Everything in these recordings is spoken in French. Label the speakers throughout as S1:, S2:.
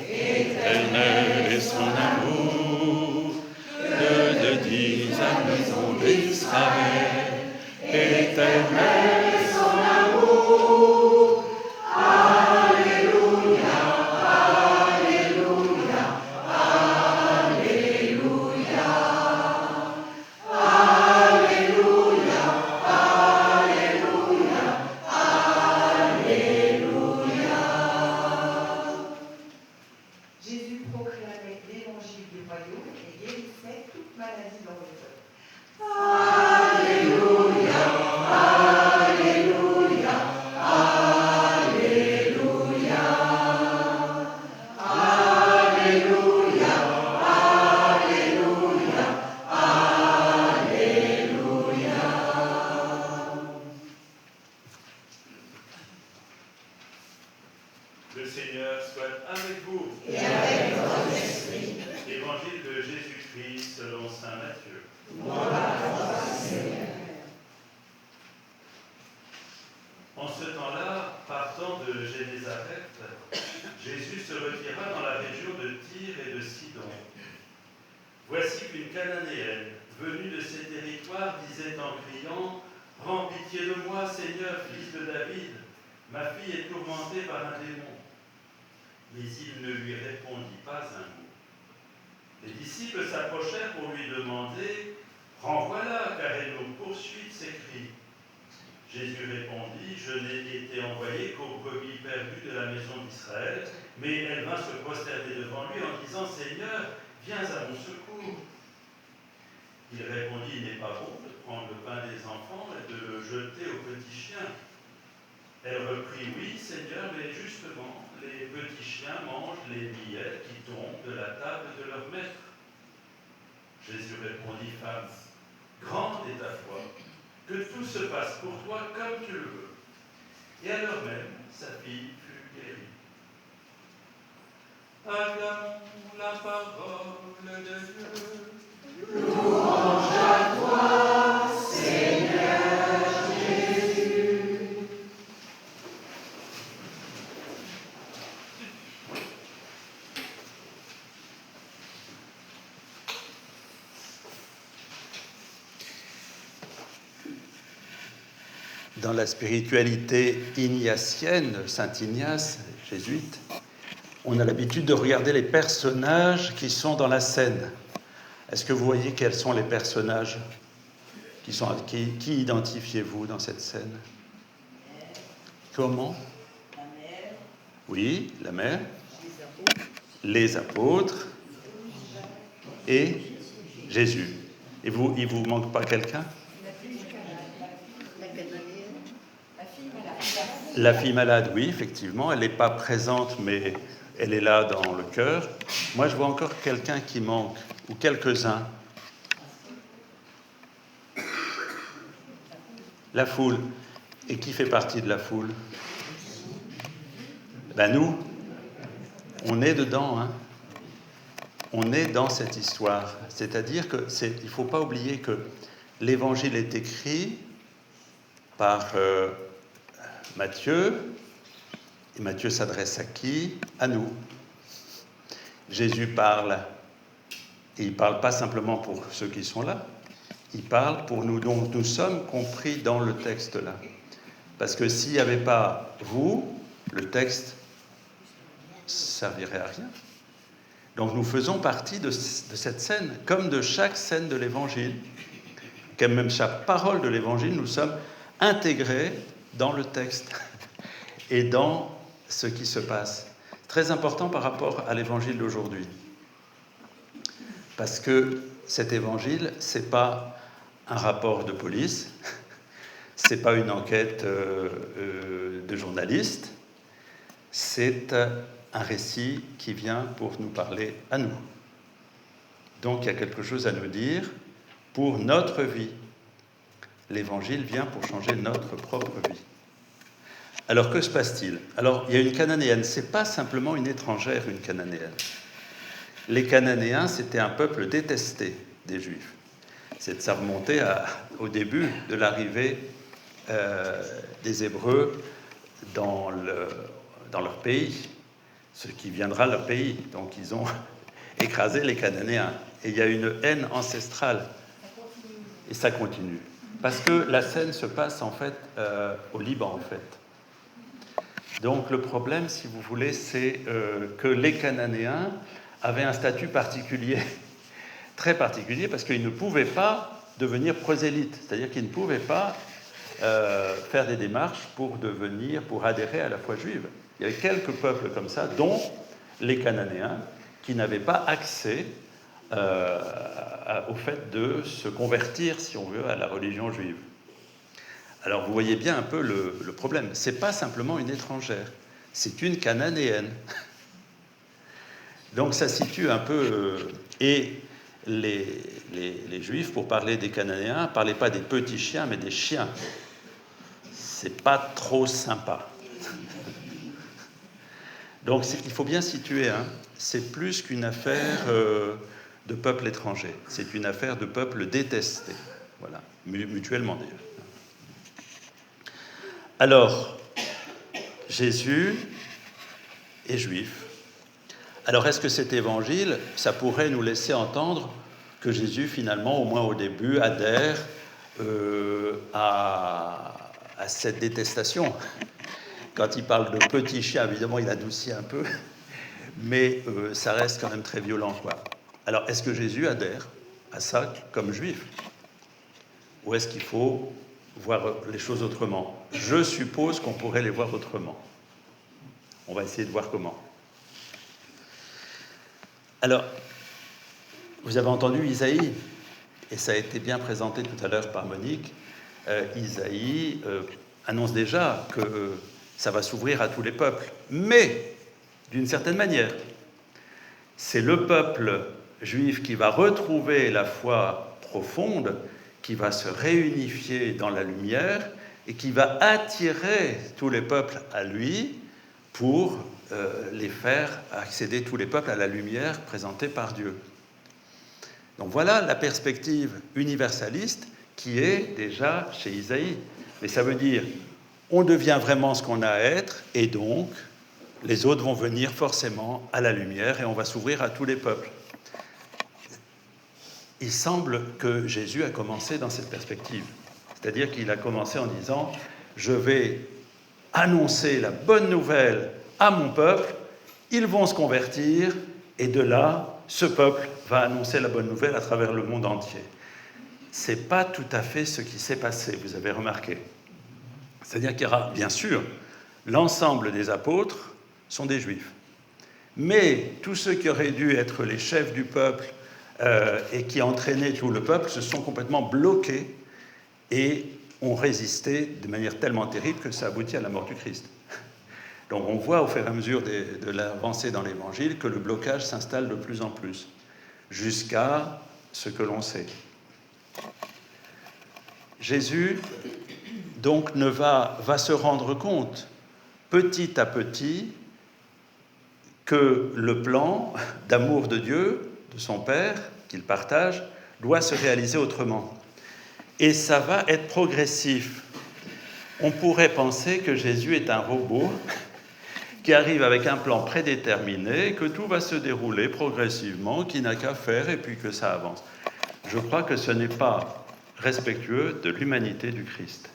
S1: Éternel est son amour, que le dise la maison d'Israël. Éternel est son amour. Alléluia, Alléluia, Alléluia. Alléluia, Alléluia, Alléluia.
S2: Jésus proclamait l'évangile du royaume et guérissait toute maladie dans le peuple.
S1: Alléluia, Alléluia, Alléluia. Alléluia, Alléluia, Alléluia. Le Seigneur soit avec vous.
S2: Et avec votre esprit.
S1: Évangile de Jésus-Christ selon saint Matthieu.
S2: Gloire à toi, Seigneur.
S1: En ce temps-là, partant de Génézareth, Jésus se retira dans la région de Tyr et de Sidon. Voici qu'une Cananéenne, venue de ces territoires, disait en criant « Prends pitié de moi, Seigneur, fils de David, ma fille est tourmentée par un démon. » Mais il ne lui répondit pas un mot. Les disciples s'approchèrent pour lui demander « Renvoie-la, car elle nous poursuit de ses cris. » Jésus répondit « Je n'ai été envoyé qu'aux brebis perdues de la maison d'Israël. » Mais elle vint se prosterner devant lui en disant « Seigneur, viens à mon secours. » Il répondit « Il n'est pas bon de prendre le pain des enfants et de le jeter aux petits chiens. » Elle reprit « Oui, Seigneur, mais justement, les petits chiens mangent les miettes qui tombent de la table de leur maître. » Jésus répondit « Femme, grande est ta foi, que tout se passe pour toi comme tu le veux. » Et à l'heure même, sa fille fut guérie. Acclamons la parole de Dieu. Louange à toi, Seigneur Jésus. Dans la spiritualité ignatienne, Saint Ignace, jésuite, on a l'habitude de regarder les personnages qui sont dans la scène. Est-ce que vous voyez quels sont les personnages qui identifiez-vous dans cette scène? Comment?
S2: La mère.
S1: Oui, la mère, les apôtres et Jésus. Et vous, il ne vous manque pas quelqu'un? La fille malade, oui, effectivement, elle n'est pas présente, mais elle est là dans le cœur. Moi, je vois encore quelqu'un qui manque, ou quelques-uns. La foule. Et qui fait partie de la foule? Ben nous, on est dedans, hein. On est dans cette histoire. C'est-à-dire qu'il ne faut pas oublier que l'Évangile est écrit par Matthieu, et Matthieu s'adresse à qui? À nous. Jésus parle, et il ne parle pas simplement pour ceux qui sont là, il parle pour nous, donc nous sommes compris dans le texte là. Parce que s'il n'y avait pas vous, le texte ne servirait à rien. Donc nous faisons partie de cette scène, comme de chaque scène de l'Évangile, comme même chaque parole de l'Évangile, nous sommes intégrés dans le texte et dans ce qui se passe. Très important par rapport à l'Évangile d'aujourd'hui. Parce que cet Évangile, ce n'est pas un rapport de police, ce n'est pas une enquête de journaliste, c'est un récit qui vient pour nous parler à nous. Donc il y a quelque chose à nous dire pour notre vie. L'Évangile vient pour changer notre propre vie. Alors que se passe-t-il? Alors il y a une Cananéenne, ce n'est pas simplement une étrangère, une Cananéenne. Les Cananéens, c'était un peuple détesté des Juifs. Ça remontait au début de l'arrivée des Hébreux dans
S3: dans leur pays, ce qui viendra leur pays. Donc ils ont écrasé les Cananéens. Et il y a une haine ancestrale. Et ça continue. Parce que la scène se passe en fait au Liban, en fait. Donc le problème, si vous voulez, c'est que les Cananéens avaient un statut particulier, très particulier, parce qu'ils ne pouvaient pas devenir prosélytes, c'est-à-dire qu'ils ne pouvaient pas faire des démarches pour adhérer à la foi juive. Il y avait quelques peuples comme ça, dont les Cananéens, qui n'avaient pas accès au fait de se convertir, si on veut, à la religion juive. Alors vous voyez bien un peu le problème. Ce n'est pas simplement une étrangère, c'est une Cananéenne. Donc ça situe un peu... et les Juifs, pour parler des Cananéens, ne parlaient pas des petits chiens, mais des chiens. C'est pas trop sympa. Donc il faut bien situer, hein, c'est plus qu'une affaire de peuple étranger, c'est une affaire de peuple détesté, voilà, mutuellement d'ailleurs. Alors, Jésus est juif. Alors est-ce que cet évangile, ça pourrait nous laisser entendre que Jésus, finalement, au moins au début, adhère à cette détestation? Quand il parle de petits chiens, évidemment, il adoucit un peu, mais ça reste quand même très violent, quoi. Alors, est-ce que Jésus adhère à ça comme juif? Ou est-ce qu'il faut voir les choses autrement? Je suppose qu'on pourrait les voir autrement. On va essayer de voir comment. Alors, vous avez entendu Isaïe, et ça a été bien présenté tout à l'heure par Monique. Isaïe annonce déjà que ça va s'ouvrir à tous les peuples, mais d'une certaine manière. C'est le peuple juif qui va retrouver la foi profonde, qui va se réunifier dans la lumière et qui va attirer tous les peuples à lui pour les faire accéder tous les peuples à la lumière présentée par Dieu. Donc voilà la perspective universaliste qui est déjà chez Isaïe. Mais ça veut dire, on devient vraiment ce qu'on a à être, et donc les autres vont venir forcément à la lumière et on va s'ouvrir à tous les peuples. Il semble que Jésus a commencé dans cette perspective. C'est-à-dire qu'il a commencé en disant « Je vais annoncer la bonne nouvelle à mon peuple, ils vont se convertir, et de là, ce peuple va annoncer la bonne nouvelle à travers le monde entier. » Ce n'est pas tout à fait ce qui s'est passé, vous avez remarqué. C'est-à-dire qu'il y aura, bien sûr, l'ensemble des apôtres sont des Juifs. Mais tous ceux qui auraient dû être les chefs du peuple et qui entraînaient tout le peuple se sont complètement bloqués et ont résisté de manière tellement terrible que ça aboutit à la mort du Christ. Donc on voit au fur et à mesure de l'avancée dans l'Évangile que le blocage s'installe de plus en plus, jusqu'à ce que l'on sait. Jésus, donc, va se rendre compte, petit à petit, que le plan d'amour de Dieu, de son Père, qu'il partage, doit se réaliser autrement. Et ça va être progressif. On pourrait penser que Jésus est un robot qui arrive avec un plan prédéterminé, que tout va se dérouler progressivement, qu'il n'a qu'à faire et puis que ça avance. Je crois que ce n'est pas respectueux de l'humanité du Christ.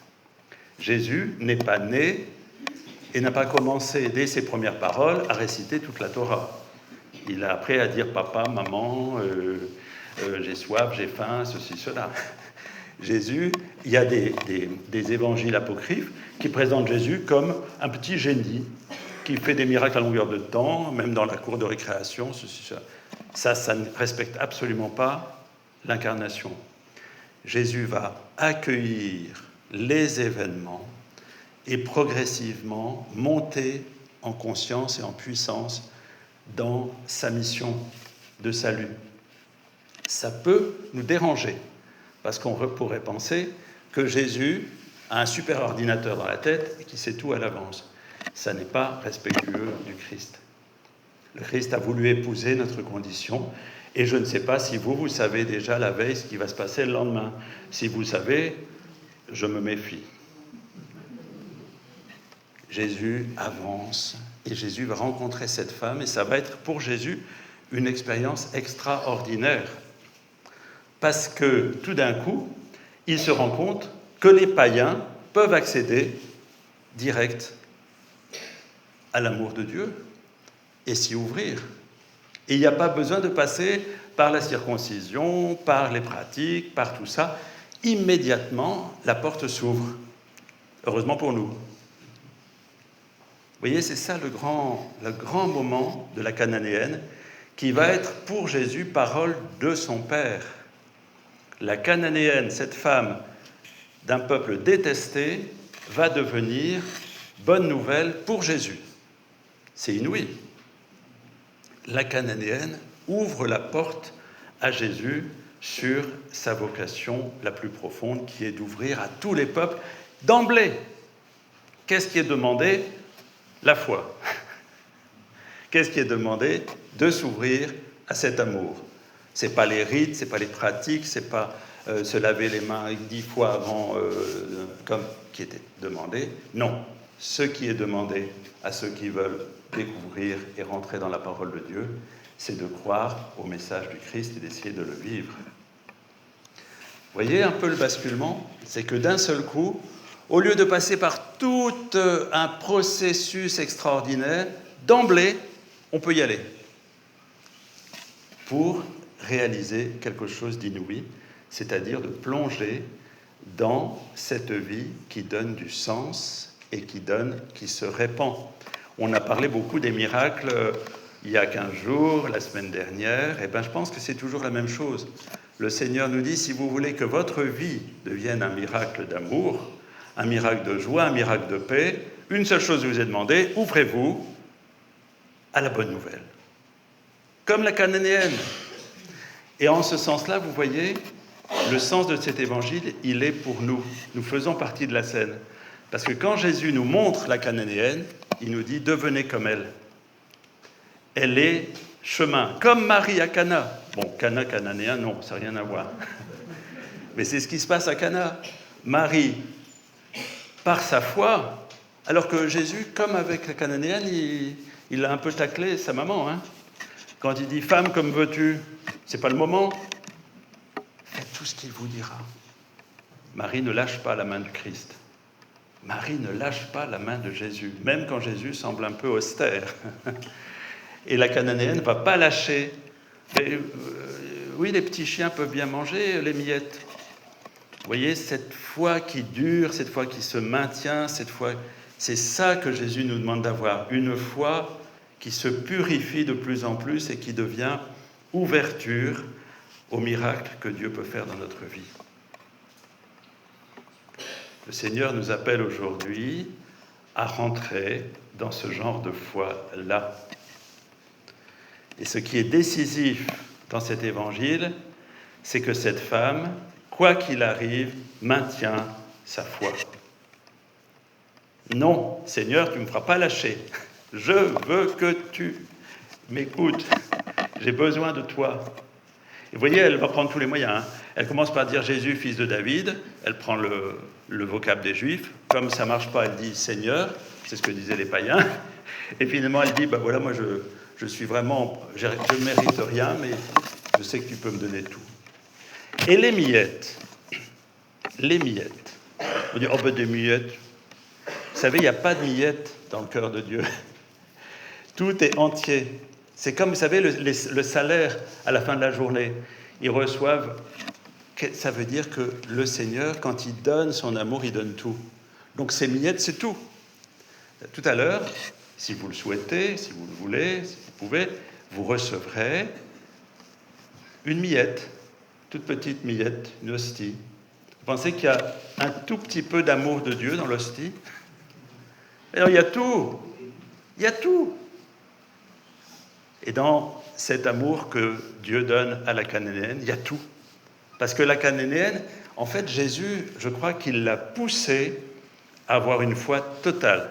S3: Jésus n'est pas né et n'a pas commencé, dès ses premières paroles, à réciter toute la Torah. Il a appris à dire « papa, maman, j'ai soif, j'ai faim, ceci, cela ». Jésus, il y a des évangiles apocryphes qui présentent Jésus comme un petit génie qui fait des miracles à longueur de temps, même dans la cour de récréation, ceci, cela. Ça ne respecte absolument pas l'incarnation. Jésus va accueillir les événements et progressivement monter en conscience et en puissance dans sa mission de salut. Ça peut nous déranger, parce qu'on pourrait penser que Jésus a un super ordinateur dans la tête et qui sait tout à l'avance. Ça n'est pas respectueux du Christ. Le Christ a voulu épouser notre condition, et je ne sais pas si vous savez déjà la veille ce qui va se passer le lendemain. Si vous savez, je me méfie. Jésus avance et Jésus va rencontrer cette femme et ça va être pour Jésus une expérience extraordinaire. Parce que tout d'un coup, il se rend compte que les païens peuvent accéder direct à l'amour de Dieu et s'y ouvrir. Et il n'y a pas besoin de passer par la circoncision, par les pratiques, par tout ça. Immédiatement, la porte s'ouvre. Heureusement pour nous. Vous voyez, c'est ça le grand moment de la Cananéenne qui va être pour Jésus parole de son Père. La Cananéenne, cette femme d'un peuple détesté, va devenir bonne nouvelle pour Jésus. C'est inouï. La Cananéenne ouvre la porte à Jésus sur sa vocation la plus profonde, qui est d'ouvrir à tous les peuples d'emblée. Qu'est-ce qui est demandé? La foi. Qu'est-ce qui est demandé? De s'ouvrir à cet amour. Ce n'est pas les rites, ce n'est pas les pratiques, ce n'est pas se laver les mains 10 fois avant, comme qui était demandé. Non, ce qui est demandé à ceux qui veulent découvrir et rentrer dans la parole de Dieu, c'est de croire au message du Christ et d'essayer de le vivre. Vous voyez un peu le basculement? C'est que d'un seul coup, au lieu de passer par tout un processus extraordinaire, d'emblée, on peut y aller pour réaliser quelque chose d'inouï, c'est-à-dire de plonger dans cette vie qui donne du sens et qui se répand. On a parlé beaucoup des miracles il y a 15 jours, la semaine dernière, et bien je pense que c'est toujours la même chose. Le Seigneur nous dit, si vous voulez que votre vie devienne un miracle d'amour, un miracle de joie, un miracle de paix, une seule chose vous est demandée, ouvrez-vous à la bonne nouvelle. Comme la Cananéenne. Et en ce sens-là, vous voyez, le sens de cet évangile, il est pour nous. Nous faisons partie de la scène. Parce que quand Jésus nous montre la Cananéenne, il nous dit, devenez comme elle. Elle est chemin, comme Marie à Cana. Bon, Cana, cananéen, non, ça n'a rien à voir. Mais c'est ce qui se passe à Cana. Marie, par sa foi, alors que Jésus, comme avec la Cananéenne, il a un peu taclé sa maman. Hein. Quand il dit « Femme, comme veux-tu ?» C'est pas le moment. Faites tout ce qu'il vous dira. Marie ne lâche pas la main du Christ. Marie ne lâche pas la main de Jésus, même quand Jésus semble un peu austère. Et la Cananéenne ne va pas lâcher. Mais, oui, les petits chiens peuvent bien manger les miettes. Vous voyez, cette foi qui dure, cette foi qui se maintient, cette foi, c'est ça que Jésus nous demande d'avoir. Une foi qui se purifie de plus en plus et qui devient ouverture au miracle que Dieu peut faire dans notre vie. Le Seigneur nous appelle aujourd'hui à rentrer dans ce genre de foi-là. Et ce qui est décisif dans cet évangile, c'est que cette femme, quoi qu'il arrive, maintient sa foi. Non, Seigneur, tu ne me feras pas lâcher. Je veux que tu m'écoutes. J'ai besoin de toi. Et vous voyez, elle va prendre tous les moyens. Hein. Elle commence par dire Jésus, fils de David. Elle prend le vocable des Juifs. Comme ça ne marche pas, elle dit Seigneur. C'est ce que disaient les païens. Et finalement, elle dit, ben voilà, moi je suis vraiment, je ne mérite rien, mais je sais que tu peux me donner tout. Et les miettes. On dit, oh ben des miettes. Vous savez, il n'y a pas de miettes dans le cœur de Dieu. Tout est entier. C'est comme, vous savez, le salaire à la fin de la journée. Ils reçoivent, ça veut dire que le Seigneur, quand il donne son amour, il donne tout. Donc ces miettes, c'est tout. Tout à l'heure, si vous le souhaitez, si vous le voulez, si vous pouvez, vous recevrez une miette, toute petite miette, une hostie. Vous pensez qu'il y a un tout petit peu d'amour de Dieu dans l'hostie? Alors il y a tout. Il y a tout. Et dans cet amour que Dieu donne à la Cananéenne, il y a tout. Parce que la Cananéenne, en fait, Jésus, je crois qu'il l'a poussée à avoir une foi totale.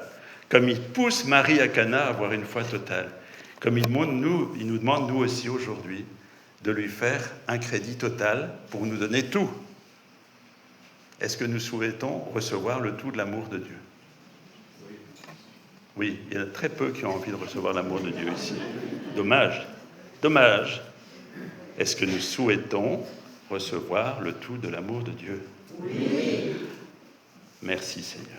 S3: Comme il pousse Marie à Cana à avoir une foi totale. Comme il nous demande, nous aussi aujourd'hui, de lui faire un crédit total pour nous donner tout. Est-ce que nous souhaitons recevoir le tout de l'amour de Dieu? Oui, il y a très peu qui ont envie de recevoir l'amour de Dieu ici. Dommage. Dommage. Est-ce que nous souhaitons recevoir le tout de l'amour de Dieu?
S2: Oui.
S3: Merci Seigneur.